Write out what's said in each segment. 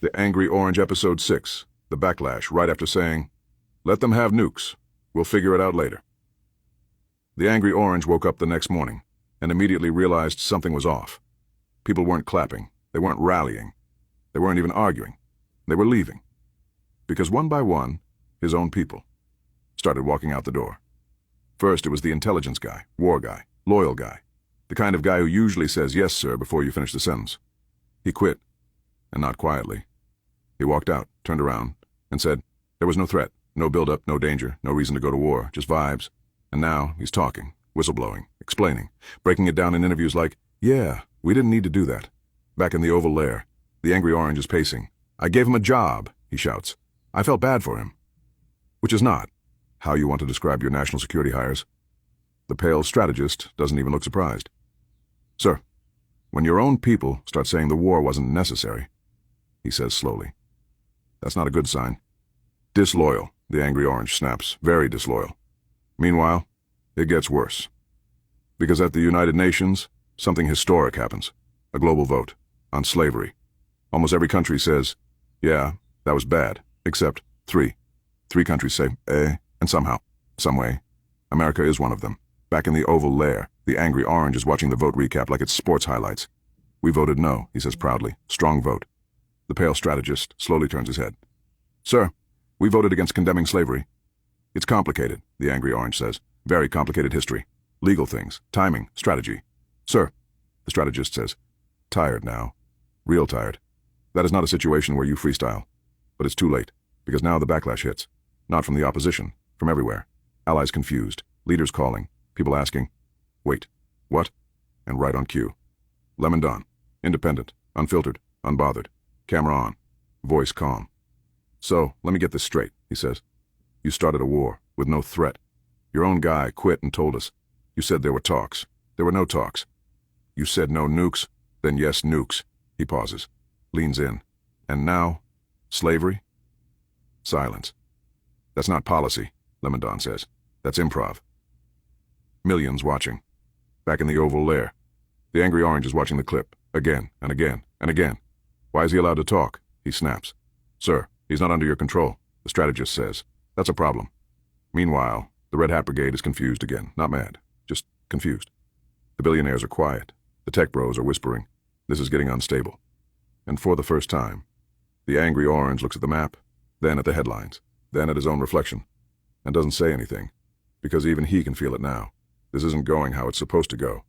The Angry Orange Episode 6, The Backlash, right after saying, "Let them have nukes. We'll figure it out later." The Angry Orange woke up the next morning and immediately realized something was off. People weren't clapping. They weren't rallying. They weren't even arguing. They were leaving. Because one by one, his own people started walking out the door. First, it was the intelligence guy, war guy, loyal guy, the kind of guy who usually says yes, sir, before you finish the sentence. He quit, and not quietly. He walked out, turned around, and said there was no threat, no buildup, no danger, no reason to go to war, just vibes. And now he's talking, whistleblowing, explaining, breaking it down in interviews like, "Yeah, we didn't need to do that." Back in the Oval Lair, the Angry Orange is pacing. "I gave him a job," he shouts. "I felt bad for him." Which is not how you want to describe your national security hires. The pale strategist doesn't even look surprised. "Sir, when your own people start saying the war wasn't necessary," he says slowly, "that's not a good sign." "Disloyal," the Angry Orange snaps, "very disloyal." Meanwhile, it gets worse. Because at the United Nations, something historic happens. A global vote on slavery. Almost every country says, "Yeah, that was bad," except three. Three countries say, and somehow, some way, America is one of them. Back in the Oval Lair, the Angry Orange is watching the vote recap like it's sports highlights. "We voted no," he says proudly. "Strong vote." The pale strategist slowly turns his head. "Sir, we voted against condemning slavery." "It's complicated," the Angry Orange says. "Very complicated history. Legal things, timing, strategy." "Sir," the strategist says, tired now. Real tired. "That is not a situation where you freestyle. But it's too late, because now the backlash hits. Not from the opposition, from everywhere. Allies confused, leaders calling, people asking, 'Wait, what?' And right on cue. Lemon Don, independent, unfiltered, unbothered, camera on, voice calm. "So, let me get this straight," he says. "You started a war, with no threat. Your own guy quit and told us. You said there were talks. There were no talks. You said no nukes, then yes nukes." He pauses, leans in. "And now, slavery?" Silence. "That's not policy," Lemon Don says. "That's improv." Millions watching. Back in the Oval Lair, the Angry Orange is watching the clip, again and again and again. "Why is he allowed to talk?" he snaps. "Sir, he's not under your control," the strategist says. "That's a problem." Meanwhile, the Red Hat Brigade is confused again, not mad, just confused. The billionaires are quiet. The tech bros are whispering. This is getting unstable. And for the first time, the Angry Orange looks at the map, then at the headlines, then at his own reflection, and doesn't say anything, because even he can feel it now. This isn't going how it's supposed to go.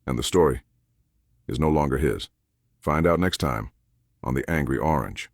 And the story is no longer his. Find out next time on The Angry Orange.